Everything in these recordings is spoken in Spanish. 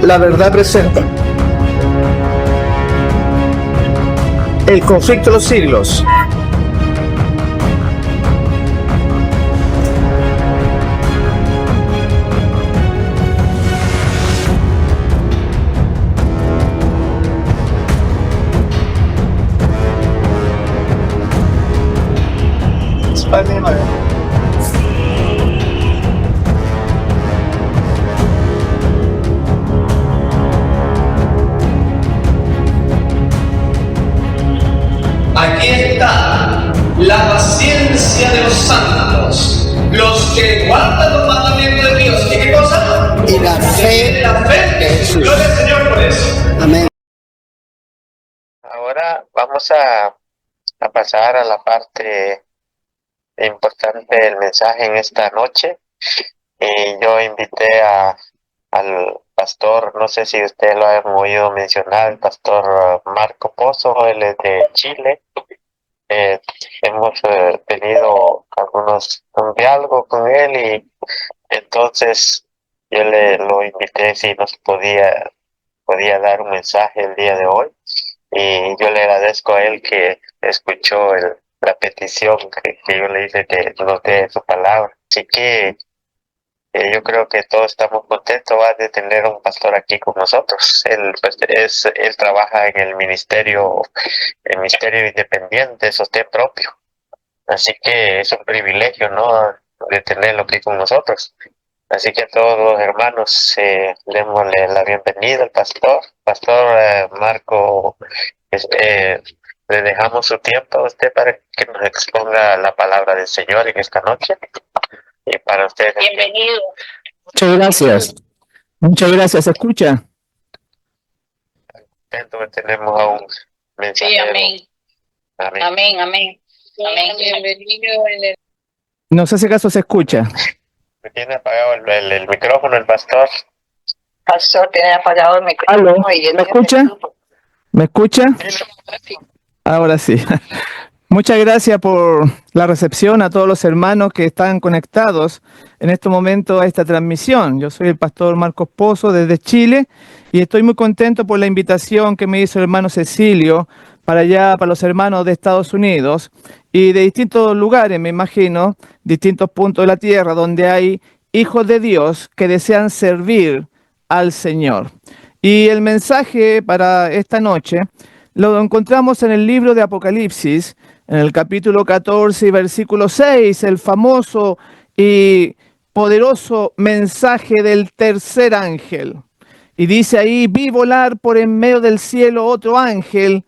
La Verdad presenta El conflicto de los siglos. Aquí está la paciencia de los santos, los que guardan los mandamientos de Dios. ¿Y qué cosa? Y la fe de Jesús. Gloria al Señor por eso. Amén. Ahora vamos a pasar a la parte importante del mensaje en esta noche. Yo invité al pastor, no sé si ustedes lo han oído mencionar, el pastor Marco Pozo, él es de Chile. Hemos tenido un diálogo con él y entonces yo lo invité si nos podía dar un mensaje el día de hoy, y yo le agradezco a él que escuchó la petición que yo le hice que nos dé su palabra. Así que yo creo que todos estamos contentos de tener un pastor aquí con nosotros. Él trabaja en el ministerio independiente, sostén propio. Así que es un privilegio, ¿no?, de tenerlo aquí con nosotros. Así que a todos los hermanos, démosle la bienvenida al pastor Marco. Le dejamos su tiempo a usted para que nos exponga la palabra del Señor en esta noche. Y para ustedes. Bienvenido. Muchas gracias. Muchas gracias. ¿Se escucha? Tenemos a un mensajero. Sí, amén. Amén. Amén, amén. Amén. Bienvenido. No sé si acaso se escucha. Tiene apagado el micrófono el pastor. Pastor, tiene apagado el micrófono. ¿Aló? ¿Me escucha? ¿Me escucha? Ahora sí. Muchas gracias por la recepción a todos los hermanos que están conectados en este momento a esta transmisión. Yo soy el pastor Marcos Pozo desde Chile y estoy muy contento por la invitación que me hizo el hermano Cecilio para los hermanos de Estados Unidos y de distintos lugares, me imagino, distintos puntos de la tierra donde hay hijos de Dios que desean servir al Señor. Y el mensaje para esta noche lo encontramos en el libro de Apocalipsis, en el capítulo 14 y versículo 6, el famoso y poderoso mensaje del tercer ángel. Y dice ahí: vi volar por en medio del cielo otro ángel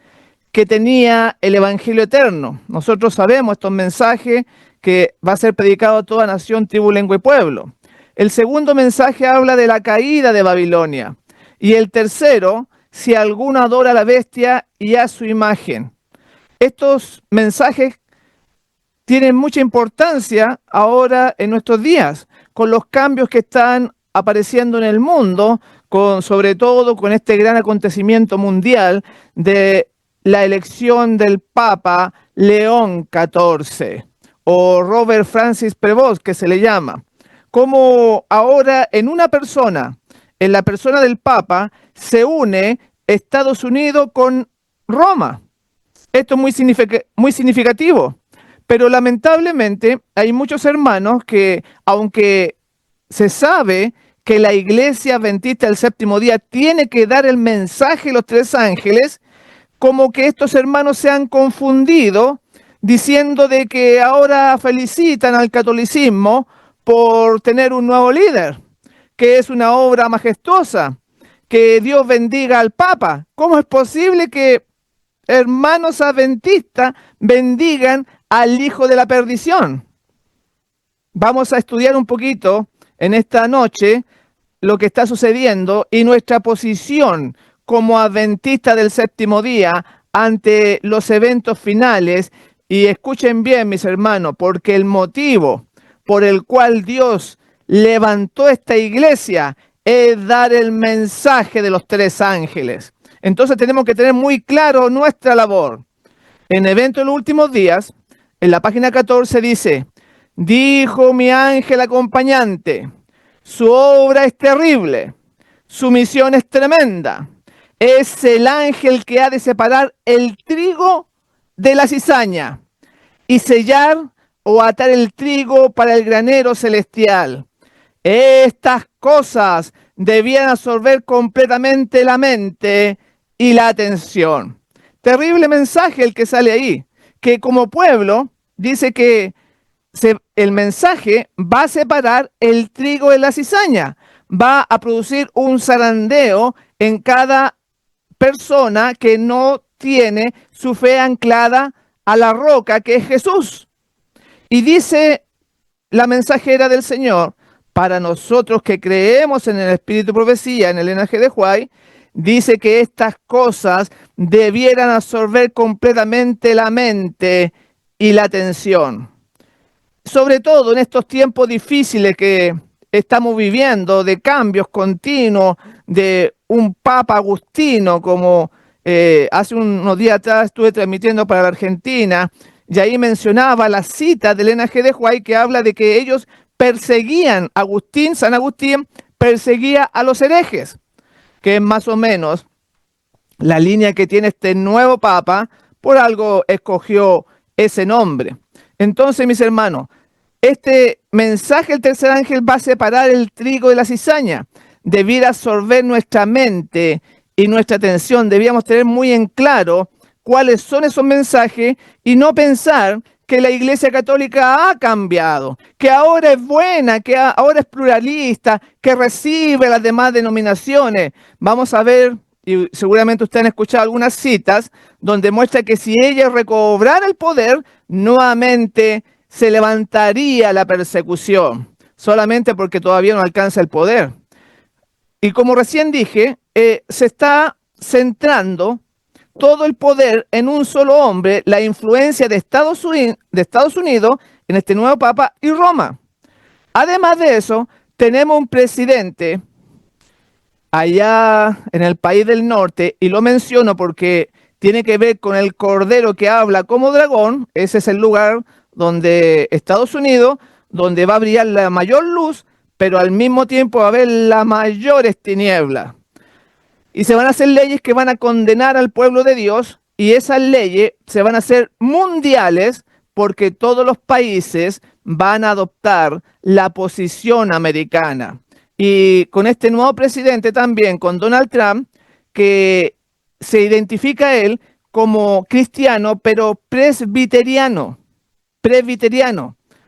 que tenía el evangelio eterno. Nosotros sabemos estos mensajes que va a ser predicado a toda nación, tribu, lengua y pueblo. El segundo mensaje habla de la caída de Babilonia. Y el tercero, si alguno adora a la bestia y a su imagen. Estos mensajes tienen mucha importancia ahora en nuestros días, con los cambios que están apareciendo en el mundo, sobre todo con este gran acontecimiento mundial de la elección del Papa León XIV, o Robert Francis Prevost, que se le llama. Como ahora en una persona, en la persona del Papa, se une Estados Unidos con Roma. Esto es muy significativo, pero lamentablemente hay muchos hermanos que, aunque se sabe que la Iglesia Adventista del Séptimo Día tiene que dar el mensaje de los tres ángeles, como que estos hermanos se han confundido diciendo de que ahora felicitan al catolicismo por tener un nuevo líder, que es una obra majestuosa, que Dios bendiga al Papa. ¿Cómo es posible que hermanos adventistas bendigan al hijo de la perdición? Vamos a estudiar un poquito en esta noche lo que está sucediendo y nuestra posición como adventistas del séptimo día ante los eventos finales. Y escuchen bien, mis hermanos, porque el motivo por el cual Dios levantó esta iglesia es dar el mensaje de los tres ángeles. Entonces tenemos que tener muy claro nuestra labor. En Evento de los Últimos Días, en la página 14 dice: dijo mi ángel acompañante, su obra es terrible, Su misión es tremenda. Es el ángel que ha de separar el trigo de la cizaña y sellar o atar el trigo para el granero celestial. Estas cosas debían absorber completamente la mente y la atención. Terrible mensaje el que sale ahí, que como pueblo dice que el mensaje va a separar el trigo de la cizaña, va a producir un zarandeo en cada persona que no tiene su fe anclada a la roca que es Jesús. Y dice la mensajera del Señor, para nosotros que creemos en el Espíritu de Profecía, en el linaje de Huay, dice que estas cosas debieran absorber completamente la mente y la atención. Sobre todo en estos tiempos difíciles que estamos viviendo, de cambios continuos, de un Papa Agustino, como hace unos días atrás estuve transmitiendo para la Argentina, y ahí mencionaba la cita del linaje de Huay que habla de que ellos perseguían, San Agustín perseguía a los herejes, que es más o menos la línea que tiene este nuevo Papa, por algo escogió ese nombre. Entonces, mis hermanos, este mensaje del tercer ángel va a separar el trigo de la cizaña, debiera absorber nuestra mente y nuestra atención. Debíamos tener muy en claro cuáles son esos mensajes y no pensar que la Iglesia Católica ha cambiado, que ahora es buena, que ahora es pluralista, que recibe las demás denominaciones. Vamos a ver, y seguramente ustedes han escuchado algunas citas, donde muestra que si ella recobrara el poder, nuevamente se levantaría la persecución, solamente porque todavía no alcanza el poder. Y como recién dije, se está centrando todo el poder en un solo hombre, la influencia de Estados Unidos en este nuevo Papa y Roma. Además de eso, tenemos un presidente allá en el país del norte, y lo menciono porque tiene que ver con el cordero que habla como dragón. Ese es el lugar donde Estados Unidos, donde va a brillar la mayor luz, pero al mismo tiempo va a haber las mayores tinieblas. Y se van a hacer leyes que van a condenar al pueblo de Dios, y esas leyes se van a hacer mundiales porque todos los países van a adoptar la posición americana. Y con este nuevo presidente también, con Donald Trump, que se identifica a él como cristiano, pero presbiteriano.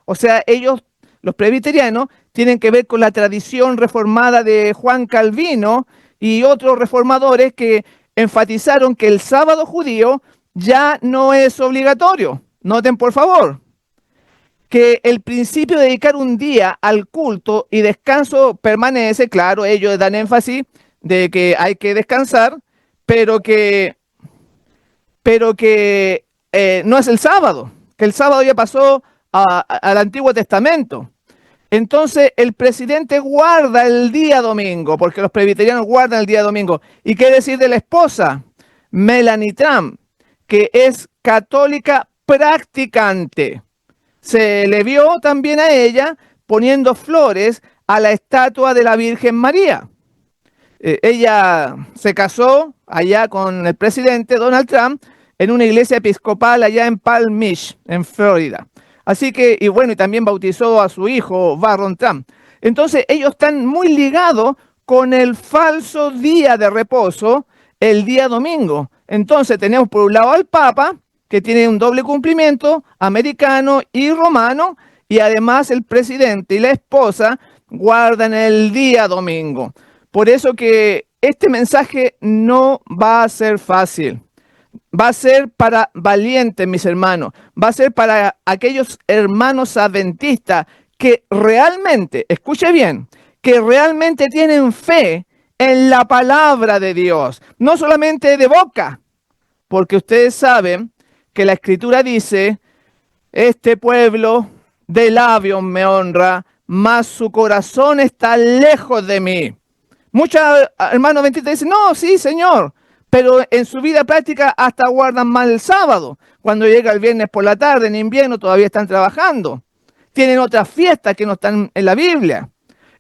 O sea, ellos, los presbiterianos, tienen que ver con la tradición reformada de Juan Calvino y otros reformadores que enfatizaron que el sábado judío ya no es obligatorio. Noten, por favor, que el principio de dedicar un día al culto y descanso permanece. Claro, ellos dan énfasis de que hay que descansar, pero que no es el sábado, que el sábado ya pasó al Antiguo Testamento. Entonces el presidente guarda el día domingo, porque los presbiterianos guardan el día domingo. ¿Y qué decir de la esposa, Melania Trump, que es católica practicante? Se le vio también a ella poniendo flores a la estatua de la Virgen María. Ella se casó allá con el presidente Donald Trump en una iglesia episcopal allá en Palm Beach, en Florida. Así que, y bueno, y también bautizó a su hijo Barron Trump. Entonces, ellos están muy ligados con el falso día de reposo, el día domingo. Entonces, tenemos por un lado al Papa, que tiene un doble cumplimiento, americano y romano, y además el presidente y la esposa guardan el día domingo. Por eso que este mensaje no va a ser fácil. Va a ser para valientes, mis hermanos. Va a ser para aquellos hermanos adventistas que realmente, escuche bien, que realmente tienen fe en la palabra de Dios. No solamente de boca, porque ustedes saben que la Escritura dice, este pueblo de labios me honra, mas su corazón está lejos de mí. Muchos hermanos adventistas dicen, no, sí, Señor, pero en su vida práctica hasta guardan mal el sábado. Cuando llega el viernes por la tarde, en invierno, todavía están trabajando. Tienen otras fiestas que no están en la Biblia.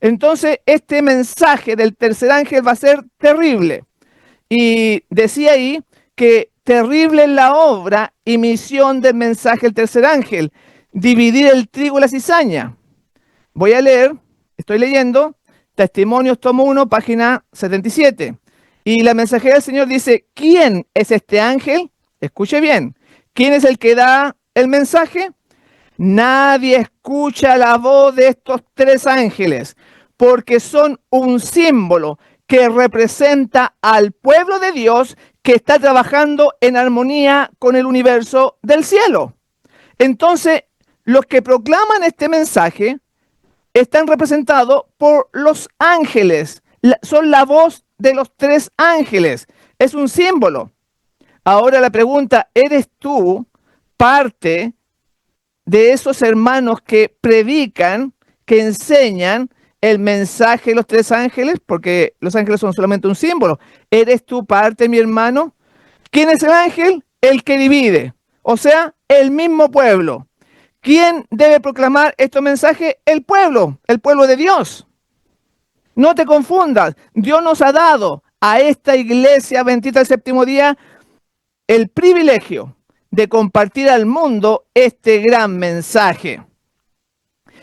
Entonces, este mensaje del tercer ángel va a ser terrible. Y decía ahí que terrible es la obra y misión del mensaje del tercer ángel, dividir el trigo y la cizaña. Voy a leer, estoy leyendo, Testimonios, tomo 1, página 77. Y la mensajera del Señor dice, ¿quién es este ángel? Escuche bien, ¿quién es el que da el mensaje? Nadie escucha la voz de estos tres ángeles, porque son un símbolo que representa al pueblo de Dios que está trabajando en armonía con el universo del cielo. Entonces, los que proclaman este mensaje están representados por los ángeles. Son la voz de los tres ángeles. Es un símbolo. Ahora la pregunta, ¿eres tú parte de esos hermanos que predican, que enseñan el mensaje de los tres ángeles? Porque los ángeles son solamente un símbolo. ¿Eres tú parte, mi hermano? ¿Quién es el ángel? El que divide. O sea, el mismo pueblo. ¿Quién debe proclamar estos mensajes? El pueblo de Dios. No te confundas. Dios nos ha dado a esta iglesia bendita del séptimo día el privilegio de compartir al mundo este gran mensaje.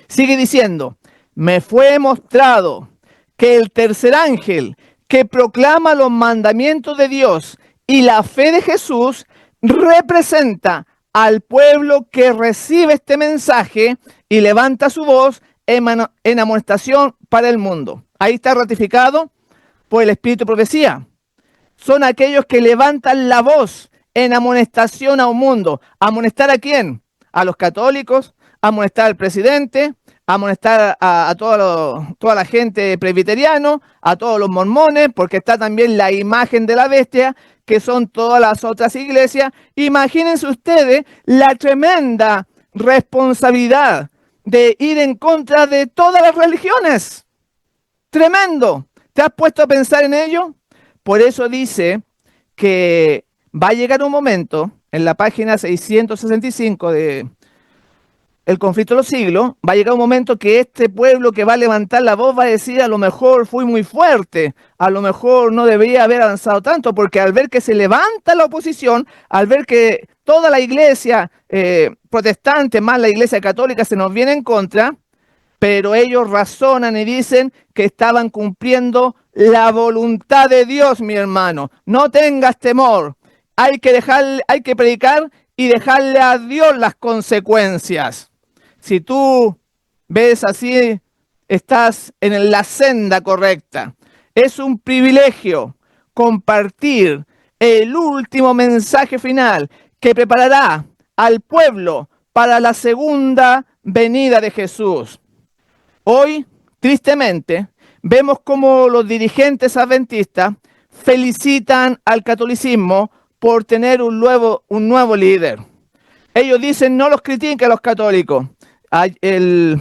Sigue diciendo, me fue mostrado que el tercer ángel que proclama los mandamientos de Dios y la fe de Jesús representa al pueblo que recibe este mensaje y levanta su voz en amonestación para el mundo. Ahí está ratificado por el Espíritu de Profecía. Son aquellos que levantan la voz en amonestación a un mundo. ¿Amonestar a quién? A los católicos, amonestar al presidente, amonestar a toda la gente presbiteriana, a todos los mormones, porque está también la imagen de la bestia, que son todas las otras iglesias. Imagínense ustedes la tremenda responsabilidad de ir en contra de todas las religiones. Tremendo. ¿Te has puesto a pensar en ello? Por eso dice que va a llegar un momento, en la página 665 de El conflicto de los siglos, va a llegar un momento que este pueblo que va a levantar la voz va a decir, a lo mejor fui muy fuerte, a lo mejor no debería haber avanzado tanto, porque al ver que se levanta la oposición, al ver que toda la iglesia protestante más la iglesia católica se nos viene en contra, pero ellos razonan y dicen que estaban cumpliendo la voluntad de Dios, mi hermano. No tengas temor. Hay que predicar y dejarle a Dios las consecuencias. Si tú ves así, estás en la senda correcta. Es un privilegio compartir el último mensaje final que preparará al pueblo para la segunda venida de Jesús. Hoy, tristemente, vemos cómo los dirigentes adventistas felicitan al catolicismo por tener un nuevo líder. Ellos dicen, no los critiquen a los católicos. El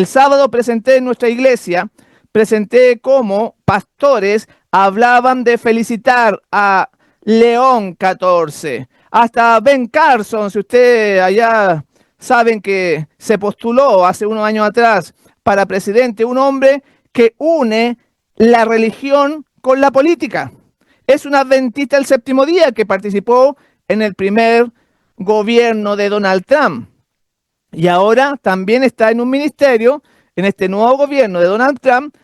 sábado presenté en nuestra iglesia, presenté cómo pastores hablaban de felicitar a León XIV. Hasta Ben Carson, si ustedes allá saben que se postuló hace unos años atrás para presidente, un hombre que une la religión con la política. Es un adventista del séptimo día que participó en el primer gobierno de Donald Trump. Y ahora también está en un ministerio, en este nuevo gobierno de Donald Trump,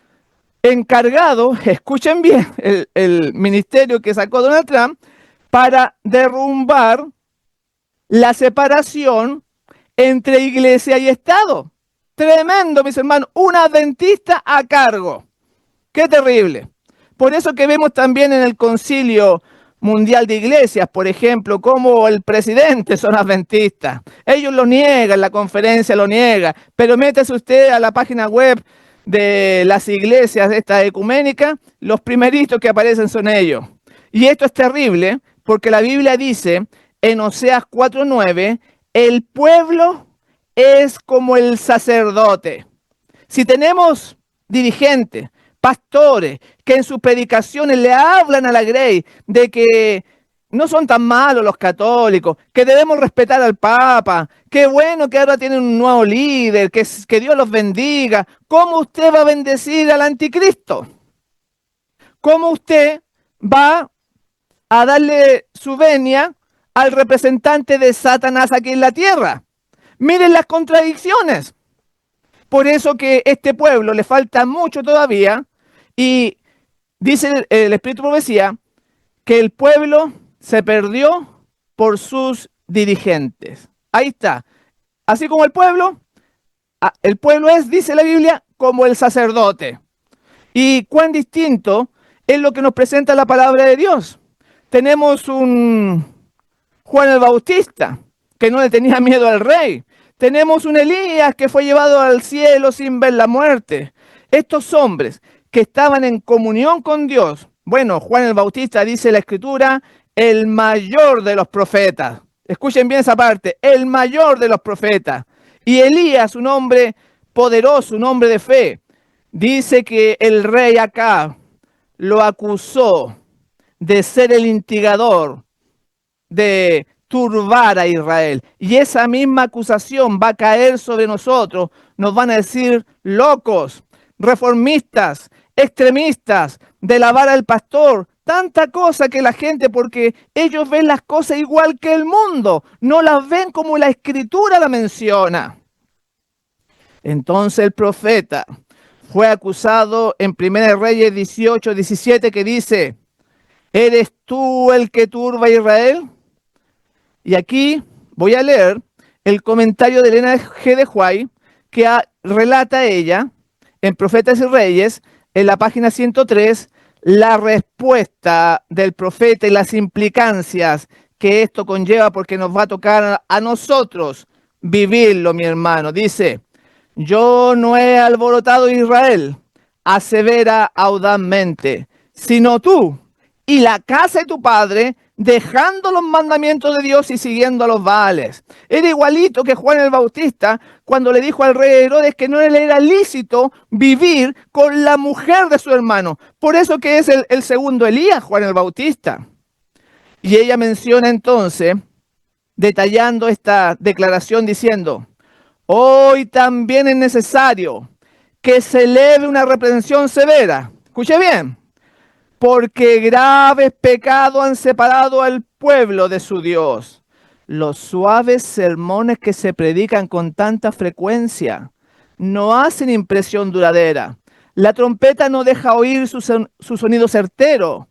encargado, escuchen bien, el ministerio que sacó Donald Trump, para derrumbar la separación entre iglesia y Estado. Tremendo, mis hermanos, un adventista a cargo. Qué terrible. Por eso que vemos también en el Concilio Mundial de Iglesias, por ejemplo, como el presidente son adventistas. Ellos lo niegan, la conferencia lo niega, pero métase usted a la página web de las iglesias de esta ecuménica, los primeritos que aparecen son ellos. Y esto es terrible porque la Biblia dice en Oseas 4:9, el pueblo es como el sacerdote. Si tenemos dirigentes, pastores, que en sus predicaciones le hablan a la grey de que no son tan malos los católicos, que debemos respetar al Papa, qué bueno que ahora tienen un nuevo líder, que Dios los bendiga. ¿Cómo usted va a bendecir al anticristo? ¿Cómo usted va a darle su venia al representante de Satanás aquí en la tierra? Miren las contradicciones. Por eso que este pueblo le falta mucho todavía y dice el Espíritu de Profecía que el pueblo se perdió por sus dirigentes. Ahí está. Así como el pueblo es, dice la Biblia, como el sacerdote. Y cuán distinto es lo que nos presenta la palabra de Dios. Tenemos un Juan el Bautista, que no le tenía miedo al rey. Tenemos un Elías que fue llevado al cielo sin ver la muerte. Estos hombres que estaban en comunión con Dios. Bueno, Juan el Bautista dice la Escritura, el mayor de los profetas. Escuchen bien esa parte, el mayor de los profetas. Y Elías, un hombre poderoso, un hombre de fe, dice que el rey Acab lo acusó de ser el instigador, de turbar a Israel. Y esa misma acusación va a caer sobre nosotros. Nos van a decir locos, reformistas, extremistas, de la vara del pastor. Tanta cosa que la gente, porque ellos ven las cosas igual que el mundo, no las ven como la Escritura la menciona. Entonces el profeta fue acusado en 1 Reyes 18:17 que dice, ¿eres tú el que turba a Israel? Y aquí voy a leer el comentario de Elena G. de White, que relata ella en Profetas y Reyes, en la página 103, la respuesta del profeta y las implicancias que esto conlleva, porque nos va a tocar a nosotros vivirlo, mi hermano. Dice, yo no he alborotado a Israel, asevera audazmente, sino tú y la casa de tu padre, dejando los mandamientos de Dios y siguiendo a los Baales. Era igualito que Juan el Bautista cuando le dijo al rey Herodes que no le era lícito vivir con la mujer de su hermano. Por eso que es el segundo Elías, Juan el Bautista. Y ella menciona entonces, detallando esta declaración diciendo, hoy también es necesario que se eleve una reprensión severa. Escuche bien. Porque graves pecados han separado al pueblo de su Dios. Los suaves sermones que se predican con tanta frecuencia no hacen impresión duradera. La trompeta no deja oír su sonido certero.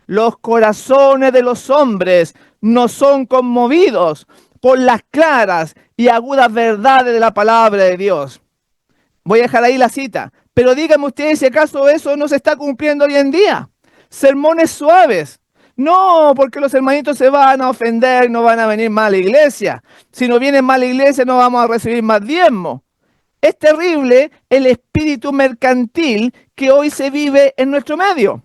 Los corazones de los hombres no son conmovidos por las claras y agudas verdades de la palabra de Dios. Voy a dejar ahí la cita. Pero díganme ustedes si acaso eso no se está cumpliendo hoy en día. Sermones suaves. No, porque los hermanitos se van a ofender, no van a venir más a la iglesia. Si no vienen más a la iglesia, no vamos a recibir más diezmo. Es terrible el espíritu mercantil que hoy se vive en nuestro medio.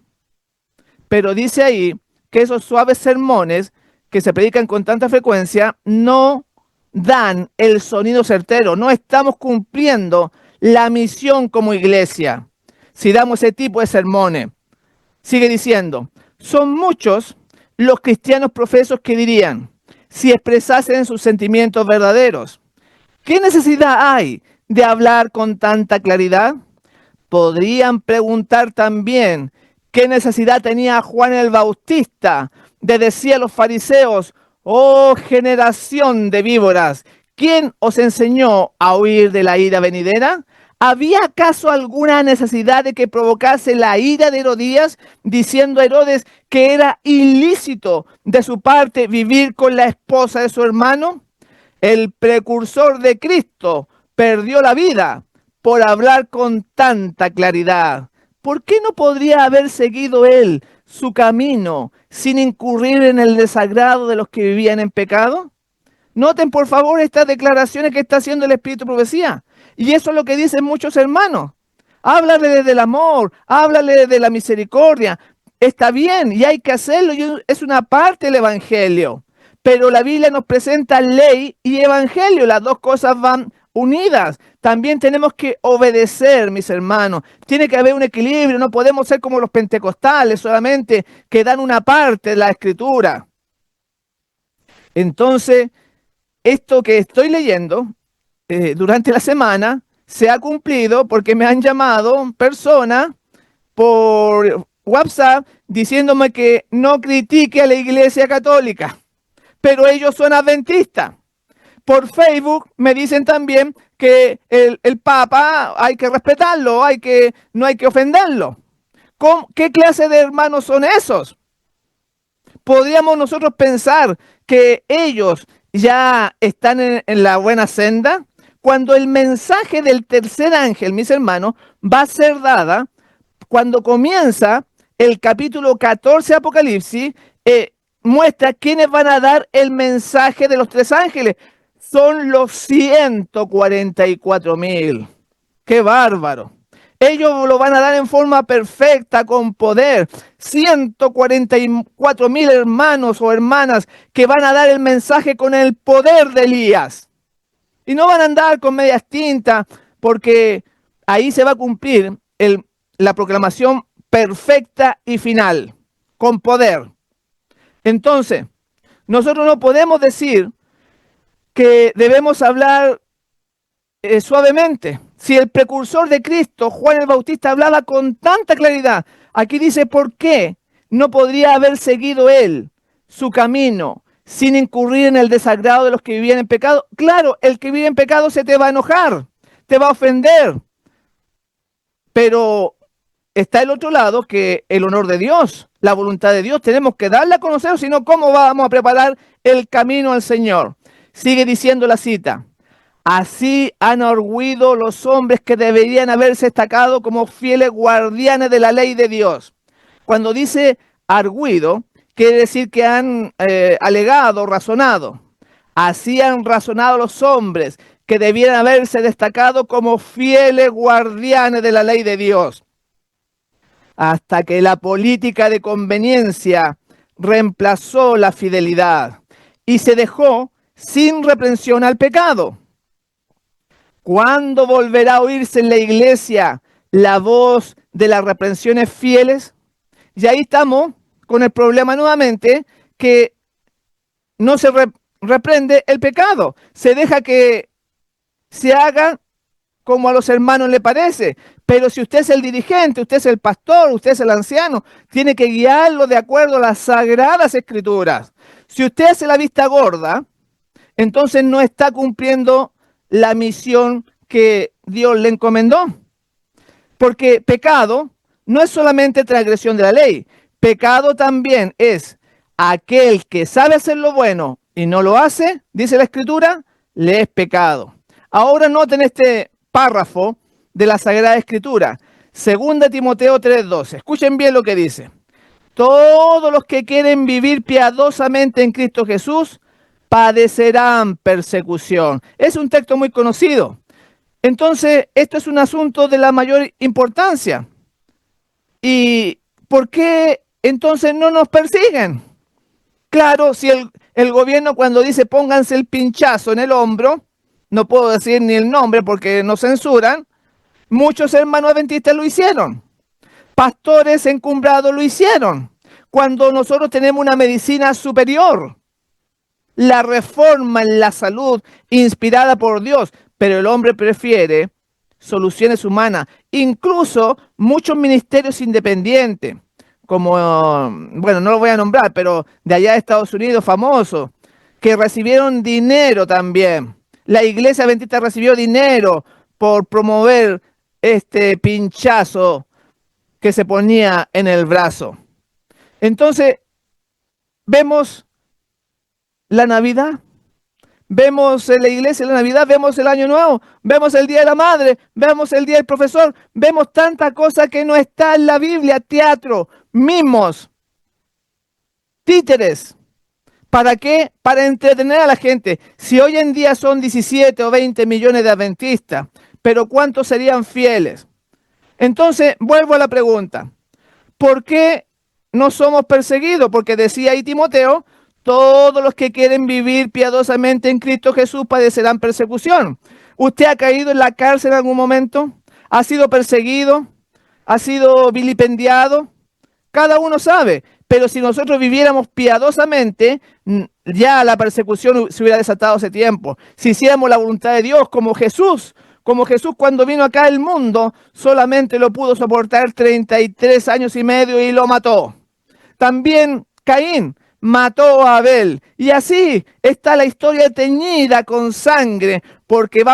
Pero dice ahí que esos suaves sermones que se predican con tanta frecuencia no dan el sonido certero. No estamos cumpliendo la misión como iglesia si damos ese tipo de sermones. Sigue diciendo, son muchos los cristianos profesos que dirían, si expresasen sus sentimientos verdaderos, ¿qué necesidad hay de hablar con tanta claridad? Podrían preguntar también, ¿qué necesidad tenía Juan el Bautista de decir a los fariseos, oh generación de víboras, ¿quién os enseñó a huir de la ira venidera? ¿Había acaso alguna necesidad de que provocase la ira de Herodías, diciendo a Herodes que era ilícito de su parte vivir con la esposa de su hermano? El precursor de Cristo perdió la vida por hablar con tanta claridad. ¿Por qué no podría haber seguido él su camino sin incurrir en el desagrado de los que vivían en pecado? Noten por favor estas declaraciones que está haciendo el Espíritu de Profecía. Y eso es lo que dicen muchos hermanos. Háblale del amor, háblale de la misericordia. Está bien y hay que hacerlo, es una parte del Evangelio. Pero la Biblia nos presenta ley y Evangelio, las dos cosas van unidas. También tenemos que obedecer, mis hermanos. Tiene que haber un equilibrio, no podemos ser como los pentecostales solamente que dan una parte de la Escritura. Entonces, esto que estoy leyendo durante la semana se ha cumplido porque me han llamado personas por WhatsApp diciéndome que no critique a la Iglesia Católica, pero ellos son adventistas. Por Facebook me dicen también que el Papa hay que respetarlo, no hay que ofenderlo. ¿Qué clase de hermanos son esos? ¿Podríamos nosotros pensar que ellos ya están en la buena senda? Cuando el mensaje del tercer ángel, mis hermanos, va a ser dada, cuando comienza el capítulo 14 de Apocalipsis, muestra quiénes van a dar el mensaje de los tres ángeles. Son los 144.000. ¡Qué bárbaro! Ellos lo van a dar en forma perfecta, con poder. 144.000 hermanos o hermanas que van a dar el mensaje con el poder de Elías. Y no van a andar con medias tintas, porque ahí se va a cumplir la proclamación perfecta y final, con poder. Entonces, nosotros no podemos decir que debemos hablar suavemente. Si el precursor de Cristo, Juan el Bautista, hablaba con tanta claridad, aquí dice por qué no podría haber seguido él su camino sin incurrir en el desagrado de los que vivían en pecado. Claro, el que vive en pecado se te va a enojar, te va a ofender, pero está el otro lado, que el honor de Dios, la voluntad de Dios, tenemos que darla a conocer, si no, ¿cómo vamos a preparar el camino al Señor? Sigue diciendo la cita: así han arguido los hombres que deberían haberse destacado como fieles guardianes de la ley de Dios. Cuando dice arguido, quiere decir que han alegado, razonado. Así han razonado los hombres que debieran haberse destacado como fieles guardianes de la ley de Dios, hasta que la política de conveniencia reemplazó la fidelidad y se dejó sin reprensión al pecado. ¿Cuándo volverá a oírse en la iglesia la voz de las reprensiones fieles? Y ahí estamos con el problema nuevamente, que no se reprende el pecado. Se deja que se haga como a los hermanos le parece. Pero si usted es el dirigente, usted es el pastor, usted es el anciano, tiene que guiarlo de acuerdo a las sagradas escrituras. Si usted hace la vista gorda, entonces no está cumpliendo la misión que Dios le encomendó. Porque pecado no es solamente transgresión de la ley. Pecado también es aquel que sabe hacer lo bueno y no lo hace, dice la Escritura, le es pecado. Ahora noten este párrafo de la Sagrada Escritura, 2 Timoteo 3:12. Escuchen bien lo que dice: todos los que quieren vivir piadosamente en Cristo Jesús padecerán persecución. Es un texto muy conocido. Entonces, esto es un asunto de la mayor importancia. ¿Y por qué entonces no nos persiguen? Claro, si el gobierno, cuando dice pónganse el pinchazo en el hombro, no puedo decir ni el nombre porque nos censuran, muchos hermanos adventistas lo hicieron. Pastores encumbrados lo hicieron. Cuando nosotros tenemos una medicina superior, la reforma en la salud inspirada por Dios, pero el hombre prefiere soluciones humanas. Incluso muchos ministerios independientes, como, bueno, no lo voy a nombrar, pero de allá de Estados Unidos, famosos, que recibieron dinero también. La iglesia adventista recibió dinero por promover este pinchazo que se ponía en el brazo. Entonces, vemos la Navidad, vemos en la iglesia la Navidad, vemos el Año Nuevo, vemos el Día de la Madre, vemos el Día del Profesor, vemos tanta cosa que no está en la Biblia: teatro, mimos, títeres. ¿Para qué? Para entretener a la gente. Si hoy en día son 17 o 20 millones de adventistas, pero ¿cuántos serían fieles? Entonces, vuelvo a la pregunta: ¿por qué no somos perseguidos? Porque decía ahí Timoteo: todos los que quieren vivir piadosamente en Cristo Jesús padecerán persecución. ¿Usted ha caído en la cárcel en algún momento? ¿Ha sido perseguido? ¿Ha sido vilipendiado? Cada uno sabe, pero si nosotros viviéramos piadosamente, ya la persecución se hubiera desatado hace tiempo. Si hiciéramos la voluntad de Dios como Jesús cuando vino acá al mundo, solamente lo pudo soportar 33 años y medio y lo mató. También Caín mató a Abel. Y así está la historia teñida con sangre, porque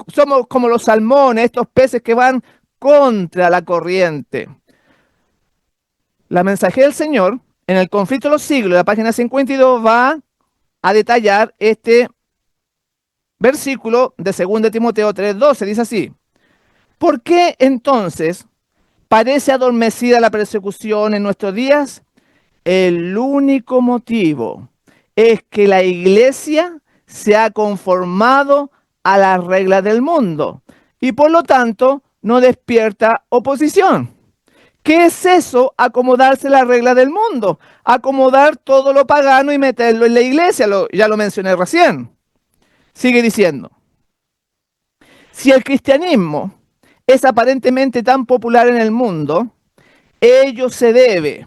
somos como los salmones, estos peces que van contra la corriente. La Mensajera del Señor, en el Conflicto de los Siglos, la página 52, va a detallar este versículo de 2 Timoteo 3:12. Dice así: ¿por qué entonces parece adormecida la persecución en nuestros días? El único motivo es que la iglesia se ha conformado a las reglas del mundo y por lo tanto no despierta oposición. ¿Qué es eso? Acomodarse a las reglas del mundo. Acomodar todo lo pagano y meterlo en la iglesia. Ya lo mencioné recién. Sigue diciendo: si el cristianismo es aparentemente tan popular en el mundo, ello se debe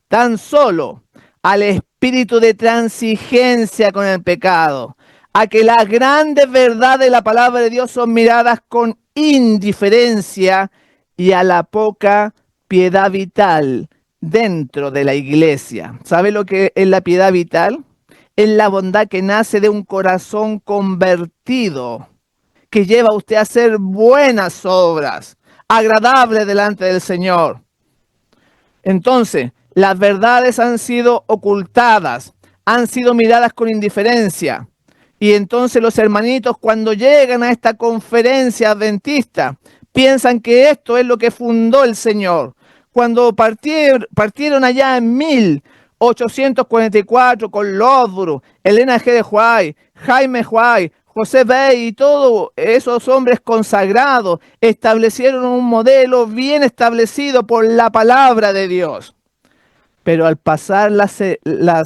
tan solo al espíritu de transigencia con el pecado, a que las grandes verdades de la palabra de Dios son miradas con indiferencia y a la poca piedad vital dentro de la iglesia. ¿Sabe lo que es la piedad vital? Es la bondad que nace de un corazón convertido, que lleva a usted a hacer buenas obras, agradables delante del Señor. Entonces, las verdades han sido ocultadas, han sido miradas con indiferencia. Y entonces los hermanitos, cuando llegan a esta conferencia adventista, piensan que esto es lo que fundó el Señor. Cuando partieron allá en 1844 con Lodbrok, Elena G. de White, Jaime White, José Bey y todos esos hombres consagrados establecieron un modelo bien establecido por la palabra de Dios. Pero al pasar las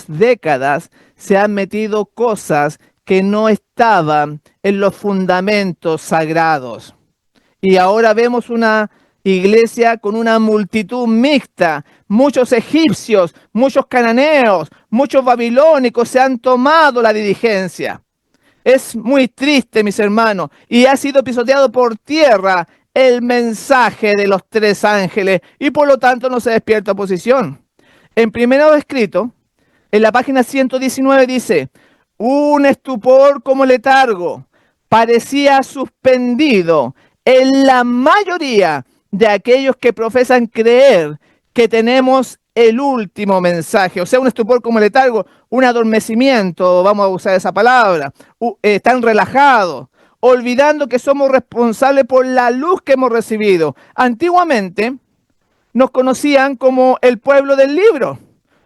décadas se han metido cosas que no estaban en los fundamentos sagrados. Y ahora vemos una iglesia con una multitud mixta. Muchos egipcios, muchos cananeos, muchos babilónicos se han tomado la dirigencia. Es muy triste, mis hermanos, y ha sido pisoteado por tierra el mensaje de los 3 ángeles y por lo tanto no se despierta oposición. En Primero Escrito, en la página 119 dice: un estupor como letargo parecía suspendido en la mayoría de aquellos que profesan creer que tenemos el último mensaje. O sea, un estupor como letargo, un adormecimiento, vamos a usar esa palabra, están relajados, olvidando que somos responsables por la luz que hemos recibido. Antiguamente nos conocían como el pueblo del libro.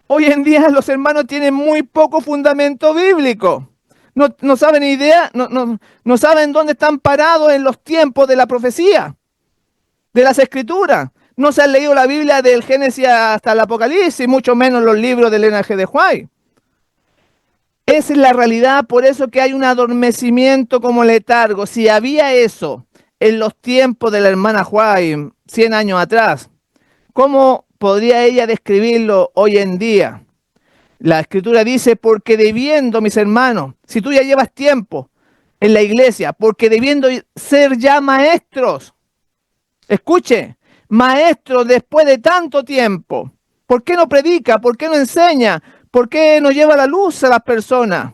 Hoy en día los hermanos tienen muy poco fundamento bíblico. No saben idea, no saben dónde están parados en los tiempos de la profecía, de las escrituras. No se han leído la Biblia del Génesis hasta el Apocalipsis, mucho menos los libros del Elena G. de White. Esa es la realidad, por eso que hay un adormecimiento como letargo. Si había eso en los tiempos de la hermana White, 100 años atrás, ¿cómo podría ella describirlo hoy en día? La Escritura dice: porque debiendo, mis hermanos, si tú ya llevas tiempo en la iglesia, porque debiendo ser ya maestros, escuche, maestros después de tanto tiempo, ¿por qué no predica? ¿Por qué no enseña? ¿Por qué no lleva la luz a las personas?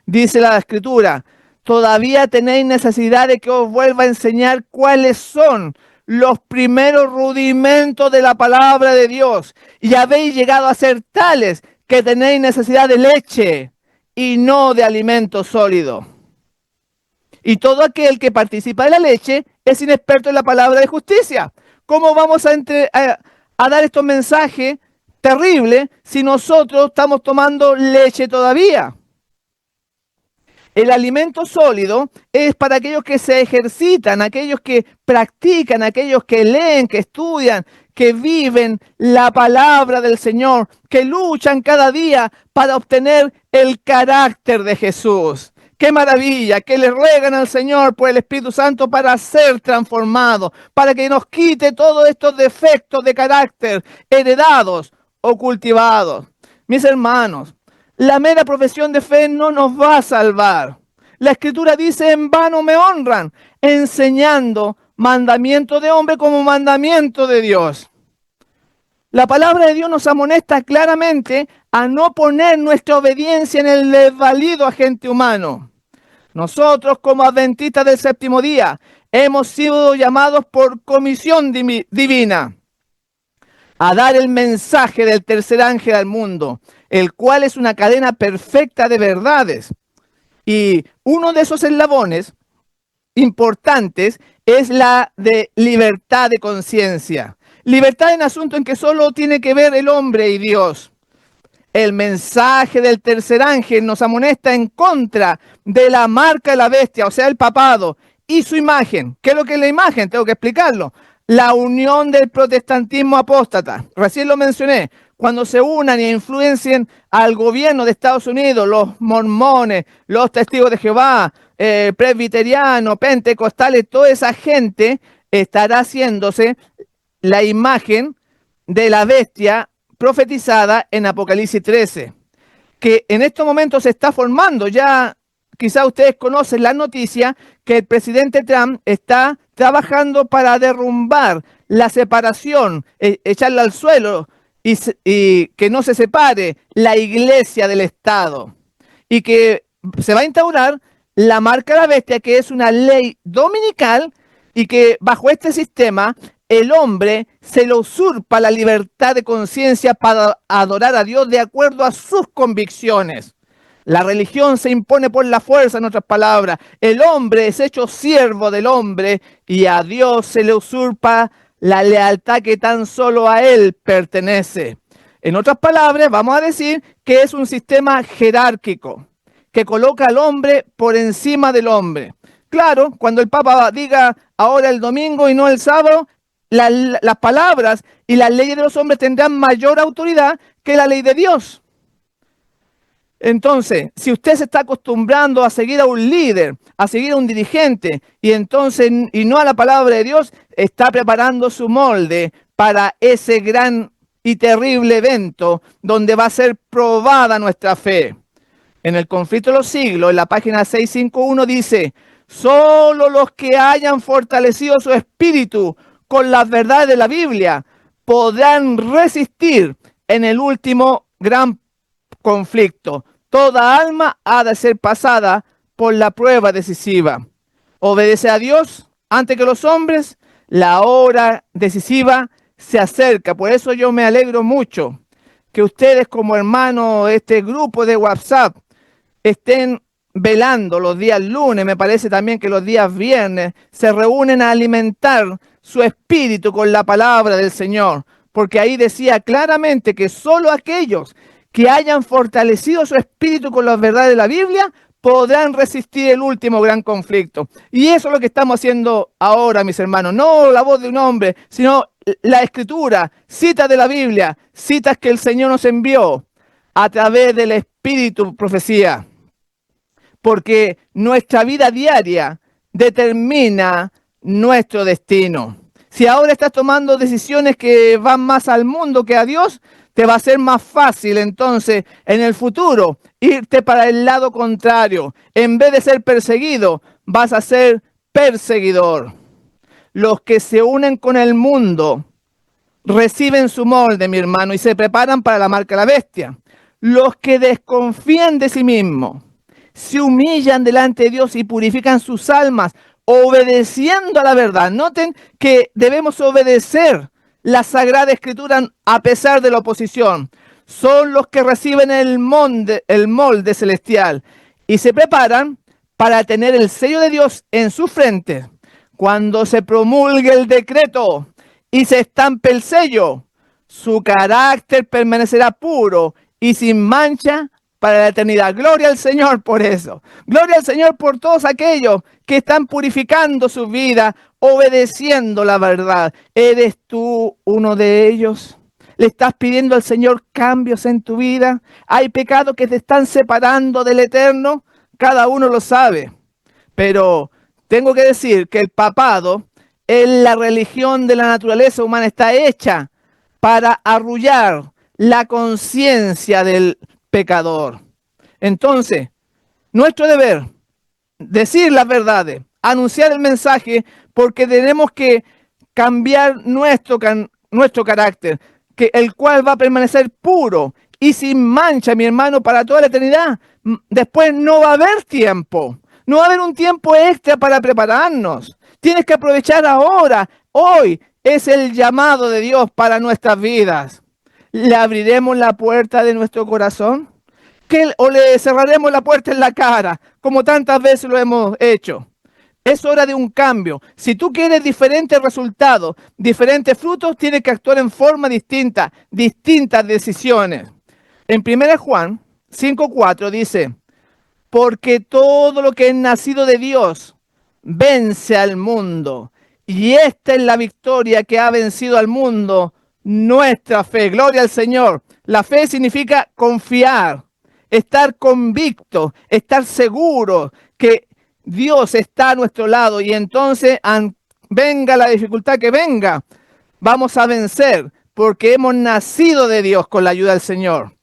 Dice la Escritura: todavía tenéis necesidad de que os vuelva a enseñar cuáles son los primeros rudimentos de la palabra de Dios, y habéis llegado a ser tales que tenéis necesidad de leche y no de alimento sólido. Y todo aquel que participa de la leche es inexperto en la palabra de justicia. ¿Cómo vamos a dar estos mensajes terribles si nosotros estamos tomando leche todavía? El alimento sólido es para aquellos que se ejercitan, aquellos que practican, aquellos que leen, que estudian, que viven la palabra del Señor, que luchan cada día para obtener el carácter de Jesús. ¡Qué maravilla! Que le ruegan al Señor por el Espíritu Santo para ser transformados, para que nos quite todos estos defectos de carácter heredados o cultivados. Mis hermanos, la mera profesión de fe no nos va a salvar. La Escritura dice: en vano me honran, enseñando mandamiento de hombre como mandamiento de Dios. La palabra de Dios nos amonesta claramente a no poner nuestra obediencia en el desvalido agente humano. Nosotros, como adventistas del séptimo día, hemos sido llamados por comisión divina a dar el mensaje del tercer ángel al mundo, el cual es una cadena perfecta de verdades. Y uno de esos eslabones importantes es la de libertad de conciencia. Libertad en asunto en que solo tiene que ver el hombre y Dios. El mensaje del tercer ángel nos amonesta en contra de la marca de la bestia, o sea, el papado, y su imagen. ¿Qué es lo que es la imagen? Tengo que explicarlo. La unión del protestantismo apóstata. Recién lo mencioné. Cuando se unan e influencien al gobierno de Estados Unidos, los mormones, los testigos de Jehová, presbiterianos, pentecostales, toda esa gente estará haciéndose la imagen de la bestia profetizada en Apocalipsis 13, que en estos momentos se está formando. Ya quizá ustedes conocen la noticia que el presidente Trump está trabajando para derrumbar la separación, echarla al suelo y que no se separe la iglesia del Estado. Y que se va a instaurar la marca de la bestia, que es una ley dominical, y que bajo este sistema el hombre se le usurpa la libertad de conciencia para adorar a Dios de acuerdo a sus convicciones. La religión se impone por la fuerza, en otras palabras. El hombre es hecho siervo del hombre y a Dios se le usurpa la lealtad que tan solo a Él pertenece. En otras palabras, vamos a decir que es un sistema jerárquico que coloca al hombre por encima del hombre. Claro, cuando el Papa diga ahora el domingo y no el sábado, las palabras y las leyes de los hombres tendrán mayor autoridad que la ley de Dios. Entonces, si usted se está acostumbrando a seguir a un líder, a seguir a un dirigente, y no a la palabra de Dios, está preparando su molde para ese gran y terrible evento donde va a ser probada nuestra fe. En el conflicto de los siglos, en la página 651 dice: solo los que hayan fortalecido su espíritu con las verdades de la Biblia podrán resistir en el último gran conflicto. Toda alma ha de ser pasada por la prueba decisiva. Obedece a Dios antes que los hombres. La hora decisiva se acerca. Por eso yo me alegro mucho que ustedes, como hermanos, este grupo de WhatsApp, estén velando los días lunes, me parece también que los días viernes, se reúnen a alimentar su espíritu con la palabra del Señor, porque ahí decía claramente que solo aquellos que hayan fortalecido su espíritu con las verdades de la Biblia podrán resistir el último gran conflicto. Y eso es lo que estamos haciendo ahora, mis hermanos. No la voz de un hombre, sino la Escritura, citas de la Biblia, citas que el Señor nos envió a través del Espíritu, profecía. Porque nuestra vida diaria determina nuestro destino. Si ahora estás tomando decisiones que van más al mundo que a Dios, te va a ser más fácil entonces en el futuro irte para el lado contrario. En vez de ser perseguido, vas a ser perseguidor. Los que se unen con el mundo reciben su molde, mi hermano, y se preparan para la marca de la bestia. Los que desconfían de sí mismos, se humillan delante de Dios y purifican sus almas, obedeciendo a la verdad. Noten que debemos obedecer la Sagrada Escritura a pesar de la oposición. Son los que reciben el molde celestial y se preparan para tener el sello de Dios en su frente. Cuando se promulgue el decreto y se estampe el sello, su carácter permanecerá puro y sin mancha para la eternidad. Gloria al Señor por eso. Gloria al Señor por todos aquellos que están purificando su vida, obedeciendo la verdad. ¿Eres tú uno de ellos? ¿Le estás pidiendo al Señor cambios en tu vida? ¿Hay pecados que te están separando del Eterno? Cada uno lo sabe. Pero tengo que decir que el papado es la religión de la naturaleza humana. Está hecha para arrullar la conciencia del pecador. Entonces, nuestro deber, decir las verdades, anunciar el mensaje, porque tenemos que cambiar nuestro carácter, que el cual va a permanecer puro y sin mancha, mi hermano, para toda la eternidad. Después no va a haber tiempo, no va a haber un tiempo extra para prepararnos. Tienes que aprovechar ahora, hoy es el llamado de Dios para nuestras vidas. ¿Le abriremos la puerta de nuestro corazón? ¿O le cerraremos la puerta en la cara, como tantas veces lo hemos hecho? Es hora de un cambio. Si tú quieres diferentes resultados, diferentes frutos, tienes que actuar en forma distinta, distintas decisiones. En 1 Juan 5:4 dice, porque todo lo que es nacido de Dios vence al mundo. Y esta es la victoria que ha vencido al mundo, nuestra fe. Gloria al Señor. La fe significa confiar, estar convicto, estar seguro que Dios está a nuestro lado y entonces venga la dificultad que venga, vamos a vencer porque hemos nacido de Dios con la ayuda del Señor.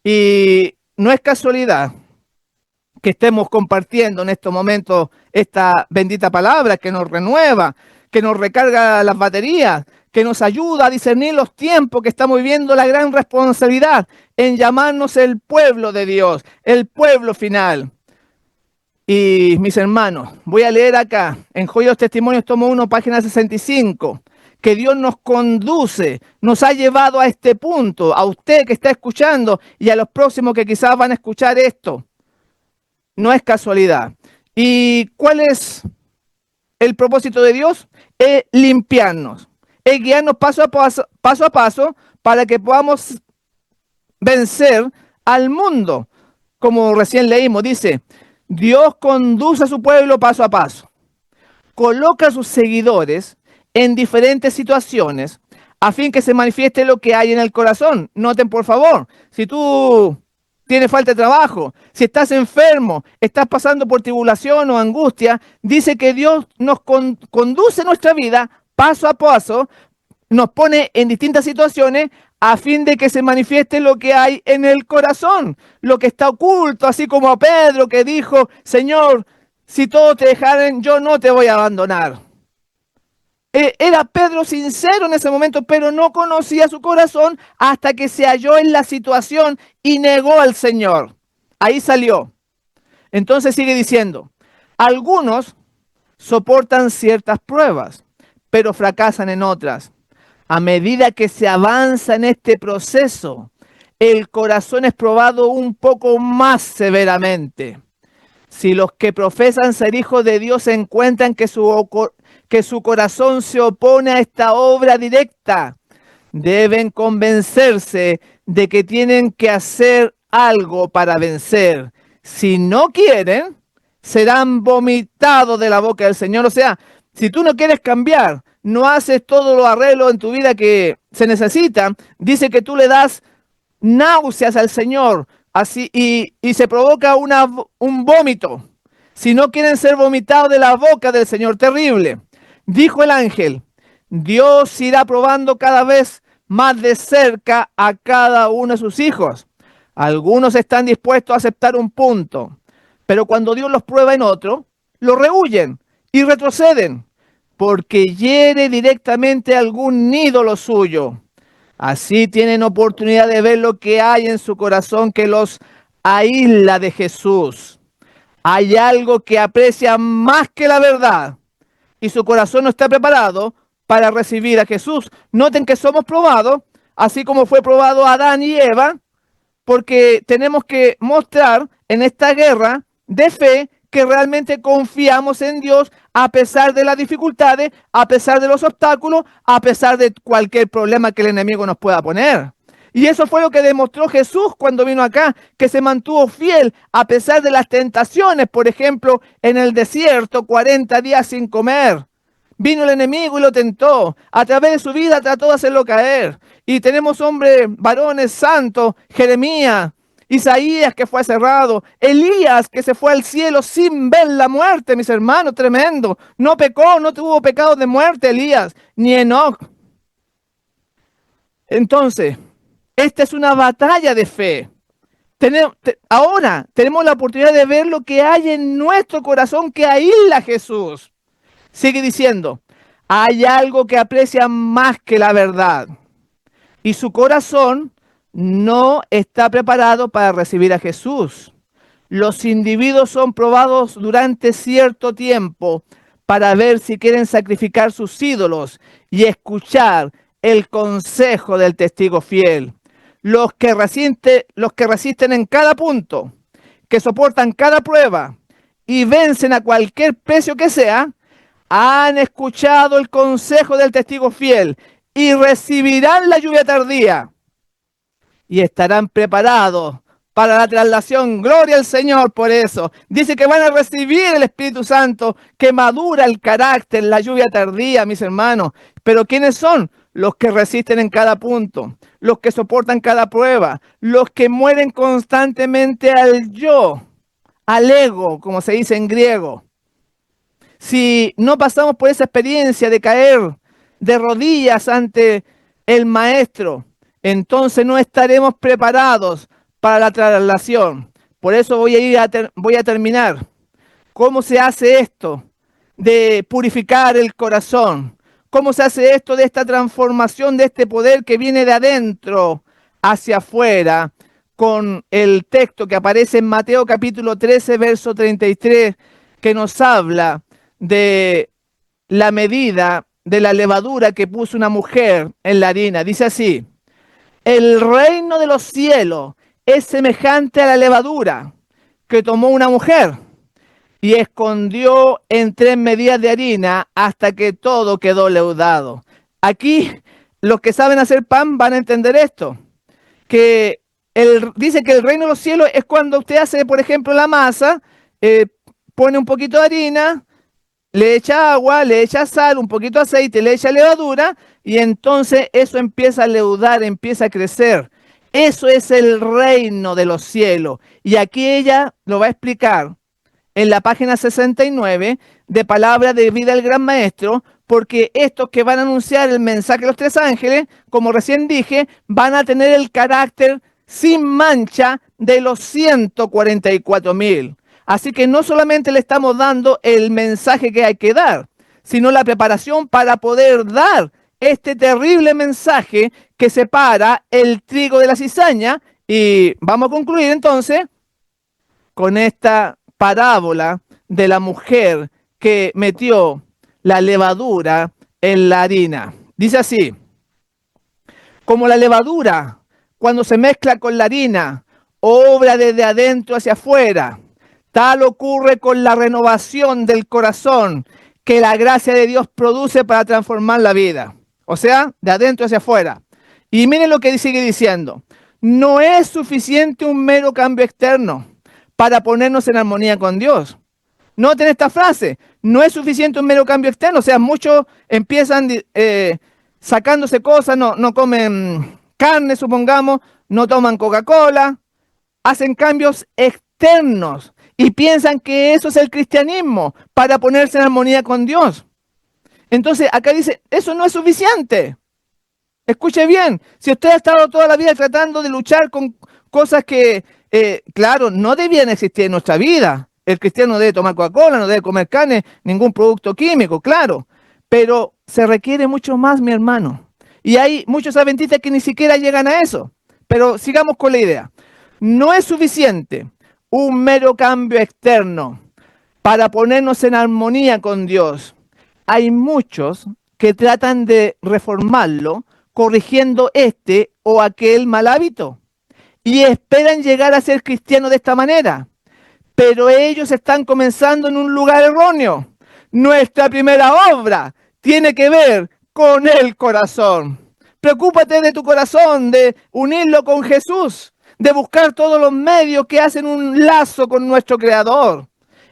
Y no es casualidad que estemos compartiendo en estos momentos esta bendita palabra que nos renueva, que nos recarga las baterías, que nos ayuda a discernir los tiempos que estamos viviendo, la gran responsabilidad en llamarnos el pueblo de Dios, el pueblo final. Y mis hermanos, voy a leer acá en Joya de los Testimonios, tomo 1, página 65, que Dios nos conduce, nos ha llevado a este punto, a usted que está escuchando y a los próximos que quizás van a escuchar esto. No es casualidad. ¿Y cuál es el propósito de Dios? Es limpiarnos, es guiarnos paso a paso para que podamos vencer al mundo. Como recién leímos, dice, Dios conduce a su pueblo paso a paso, coloca a sus seguidores en diferentes situaciones a fin que se manifieste lo que hay en el corazón. Noten por favor, si tú tienes falta de trabajo, si estás enfermo, estás pasando por tribulación o angustia, dice que Dios nos conduce nuestra vida paso a paso, nos pone en distintas situaciones a fin de que se manifieste lo que hay en el corazón, lo que está oculto, así como a Pedro que dijo, Señor, si todos te dejaren, yo no te voy a abandonar. Era Pedro sincero en ese momento, pero no conocía su corazón hasta que se halló en la situación y negó al Señor. Ahí salió. Entonces sigue diciendo, algunos soportan ciertas pruebas, pero fracasan en otras. A medida que se avanza en este proceso, el corazón es probado un poco más severamente. Si los que profesan ser hijos de Dios encuentran que su corazón se opone a esta obra directa, deben convencerse de que tienen que hacer algo para vencer. Si no quieren, serán vomitados de la boca del Señor. O sea, si tú no quieres cambiar, no haces todos los arreglos en tu vida que se necesitan, dice que tú le das náuseas al Señor, así, y se provoca un vómito. Si no quieren ser vomitados de la boca del Señor, terrible. Dijo el ángel, Dios irá probando cada vez más de cerca a cada uno de sus hijos. Algunos están dispuestos a aceptar un punto, pero cuando Dios los prueba en otro, lo rehuyen y retroceden, porque hiere directamente algún ídolo suyo. Así tienen oportunidad de ver lo que hay en su corazón que los aísla de Jesús. Hay algo que aprecia más que la verdad y su corazón no está preparado para recibir a Jesús. Noten que somos probados, así como fue probado Adán y Eva, porque tenemos que mostrar en esta guerra de fe que realmente confiamos en Dios a pesar de las dificultades, a pesar de los obstáculos, a pesar de cualquier problema que el enemigo nos pueda poner. Y eso fue lo que demostró Jesús cuando vino acá, que se mantuvo fiel a pesar de las tentaciones. Por ejemplo, en el desierto, 40 días sin comer. Vino el enemigo y lo tentó. A través de su vida trató de hacerlo caer. Y tenemos hombres, varones santos, Jeremías, Isaías que fue cerrado, Elías que se fue al cielo sin ver la muerte, mis hermanos, tremendo. No pecó, no tuvo pecado de muerte Elías, ni Enoc. Entonces, Esta es una batalla de fe. Ahora tenemos la oportunidad de ver lo que hay en nuestro corazón que aísla a Jesús. Sigue diciendo, hay algo que aprecia más que la verdad y su corazón no está preparado para recibir a Jesús. Los individuos son probados durante cierto tiempo para ver si quieren sacrificar sus ídolos y escuchar el consejo del testigo fiel. Los que resisten en cada punto, que soportan cada prueba y vencen a cualquier precio que sea, han escuchado el consejo del testigo fiel y recibirán la lluvia tardía y estarán preparados para la traslación. Gloria al Señor por eso. Dice que van a recibir el Espíritu Santo que madura el carácter, la lluvia tardía, mis hermanos. Pero ¿quiénes son? Los que resisten en cada punto, los que soportan cada prueba, los que mueren constantemente al yo, al ego, como se dice en griego. Si no pasamos por esa experiencia de caer de rodillas ante el Maestro, entonces no estaremos preparados para la traslación. Por eso voy a terminar. ¿Cómo se hace esto de purificar el corazón? ¿Cómo se hace esto de esta transformación, de este poder que viene de adentro hacia afuera? Con el texto que aparece en Mateo capítulo 13, verso 33, que nos habla de la medida de la levadura que puso una mujer en la harina. Dice así, el reino de los cielos es semejante a la levadura que tomó una mujer y escondió en 3 medidas de harina hasta que todo quedó leudado. Aquí los que saben hacer pan van a entender esto, que dice que el reino de los cielos es cuando usted hace, por ejemplo, la masa, pone un poquito de harina, le echa agua, le echa sal, un poquito de aceite, le echa levadura y entonces eso empieza a leudar, empieza a crecer. Eso es el reino de los cielos. Y aquí ella lo va a explicar en la página 69 de Palabra de Vida del Gran Maestro, porque estos que van a anunciar el mensaje de los 3 ángeles, como recién dije, van a tener el carácter sin mancha de los 144.000. Así que no solamente le estamos dando el mensaje que hay que dar, sino la preparación para poder dar este terrible mensaje que separa el trigo de la cizaña. Y vamos a concluir entonces con esta parábola de la mujer que metió la levadura en la harina. Dice así, como la levadura, cuando se mezcla con la harina, obra desde adentro hacia afuera, tal ocurre con la renovación del corazón que la gracia de Dios produce para transformar la vida. O sea, de adentro hacia afuera. Y miren lo que sigue diciendo. No es suficiente un mero cambio externo para ponernos en armonía con Dios. Noten esta frase. No es suficiente un mero cambio externo. O sea, muchos empiezan sacándose cosas, no comen carne, supongamos, no toman Coca-Cola, hacen cambios externos y piensan que eso es el cristianismo para ponerse en armonía con Dios. Entonces, acá dice, eso no es suficiente. Escuche bien, si usted ha estado toda la vida tratando de luchar con cosas que, claro, no debían existir en nuestra vida. El cristiano no debe tomar Coca-Cola, no debe comer carne, ningún producto químico, claro. Pero se requiere mucho más, mi hermano. Y hay muchos adventistas que ni siquiera llegan a eso. Pero sigamos con la idea. No es suficiente un mero cambio externo para ponernos en armonía con Dios. Hay muchos que tratan de reformarlo corrigiendo este o aquel mal hábito y esperan llegar a ser cristianos de esta manera, pero ellos están comenzando en un lugar erróneo. Nuestra primera obra tiene que ver con el corazón. Preocúpate de tu corazón, de unirlo con Jesús, de buscar todos los medios que hacen un lazo con nuestro Creador.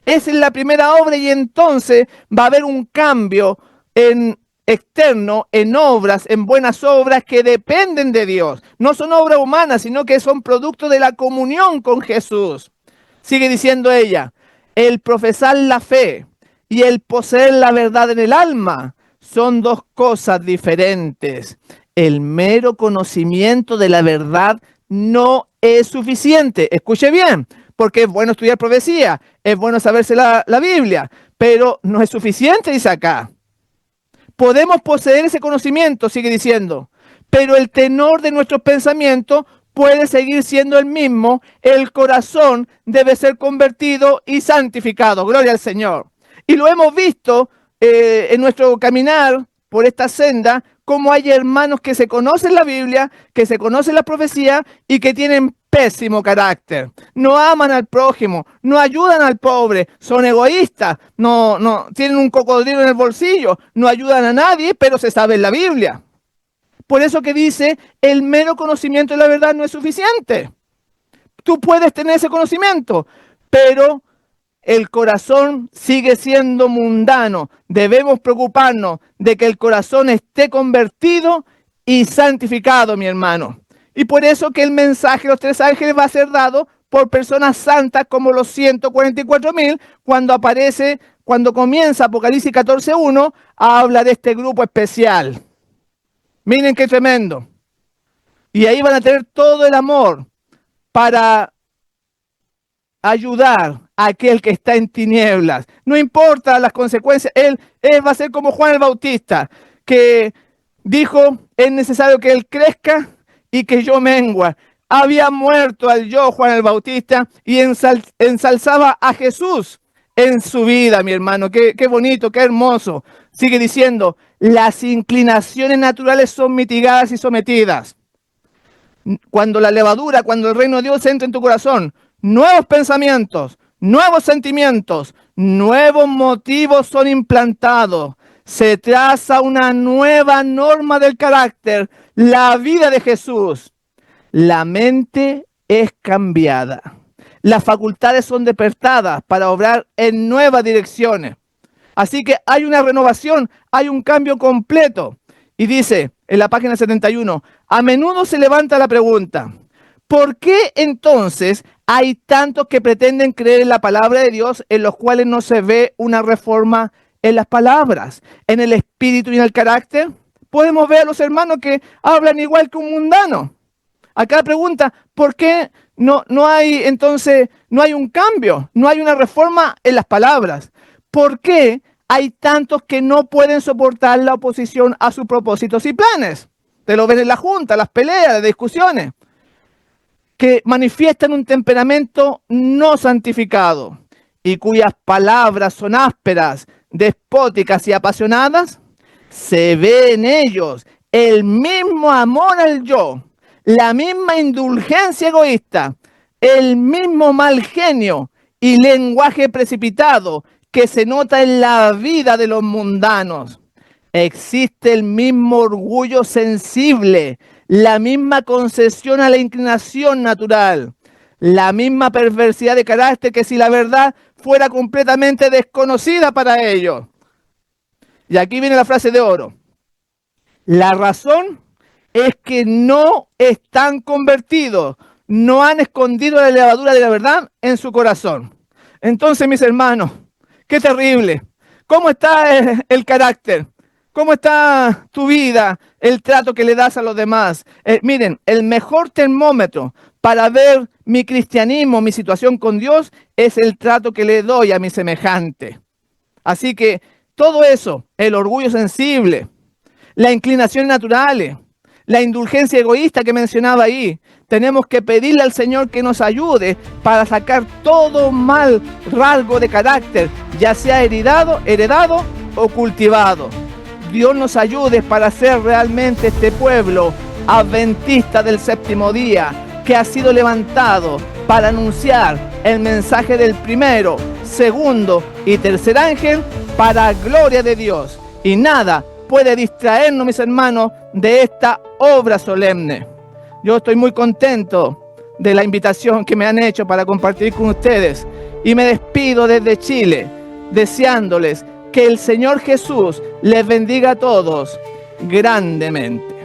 Esa es la primera obra y entonces va a haber un cambio externo, en obras, en buenas obras que dependen de Dios. No son obras humanas, sino que son producto de la comunión con Jesús. Sigue diciendo ella, el profesar la fe y el poseer la verdad en el alma son 2 cosas diferentes. el mero conocimiento de la verdad no es suficiente. Escuche bien, porque es bueno estudiar profecía, es bueno saberse la Biblia, pero no es suficiente, dice acá. Podemos poseer ese conocimiento, sigue diciendo, pero el tenor de nuestros pensamientos puede seguir siendo el mismo. El corazón debe ser convertido y santificado. Gloria al Señor. Y lo hemos visto en nuestro caminar por esta senda, como hay hermanos que se conocen la Biblia, que se conocen la profecía y que tienen pésimo carácter. No aman al prójimo, no ayudan al pobre, son egoístas, no tienen un cocodrilo en el bolsillo, no ayudan a nadie, pero se saben la Biblia. Por eso que dice, el mero conocimiento de la verdad no es suficiente. Tú puedes tener ese conocimiento, pero el corazón sigue siendo mundano. Debemos preocuparnos de que el corazón esté convertido y santificado, mi hermano. Y por eso que el mensaje de los 3 ángeles va a ser dado por personas santas como los 144.000, cuando comienza Apocalipsis 14:1, habla de este grupo especial. Miren qué tremendo. Y ahí van a tener todo el amor para ayudar a aquel que está en tinieblas. No importa las consecuencias. Él va a ser como Juan el Bautista, que dijo, es necesario que él crezca y que yo mengua. Había muerto al yo, Juan el Bautista, y ensalzaba a Jesús en su vida, mi hermano. Qué bonito, qué hermoso. Sigue diciendo, las inclinaciones naturales son mitigadas y sometidas. Cuando la levadura, cuando el reino de Dios entra en tu corazón, nuevos pensamientos, nuevos sentimientos, nuevos motivos son implantados. Se traza una nueva norma del carácter, la vida de Jesús. La mente es cambiada. Las facultades son despertadas para obrar en nuevas direcciones. Así que hay una renovación, hay un cambio completo. Y dice en la página 71, a menudo se levanta la pregunta, ¿por qué entonces hay tantos que pretenden creer en la palabra de Dios en los cuales no se ve una reforma en las palabras, en el espíritu y en el carácter? Podemos ver a los hermanos que hablan igual que un mundano. Acá pregunta, ¿por qué no hay un cambio, no hay una reforma en las palabras? ¿Por qué hay tantos que no pueden soportar la oposición a sus propósitos y planes? Te lo ven en la junta, las peleas, las discusiones, que manifiestan un temperamento no santificado y cuyas palabras son ásperas, despóticas y apasionadas. Se ve en ellos el mismo amor al yo, la misma indulgencia egoísta, el mismo mal genio y lenguaje precipitado que se nota en la vida de los mundanos. Existe el mismo orgullo sensible, la misma concesión a la inclinación natural, la misma perversidad de carácter que si la verdad fuera completamente desconocida para ellos. Y aquí viene la frase de oro. La razón es que no están convertidos, no han escondido la levadura de la verdad en su corazón. Entonces, mis hermanos, qué terrible. ¿Cómo está el carácter? ¿Cómo está tu vida? El trato que le das a los demás. Miren, el mejor termómetro para ver mi cristianismo, mi situación con Dios, es el trato que le doy a mi semejante. Así que todo eso, el orgullo sensible, las inclinaciones naturales, la indulgencia egoísta que mencionaba ahí, tenemos que pedirle al Señor que nos ayude para sacar todo mal rasgo de carácter, ya sea heredado o cultivado. Dios nos ayude para ser realmente este pueblo adventista del séptimo día, que ha sido levantado para anunciar el mensaje del primero, segundo y tercer ángel para gloria de Dios. Y nada puede distraernos, mis hermanos, de esta obra solemne. Yo estoy muy contento de la invitación que me han hecho para compartir con ustedes y me despido desde Chile, deseándoles que el Señor Jesús les bendiga a todos grandemente.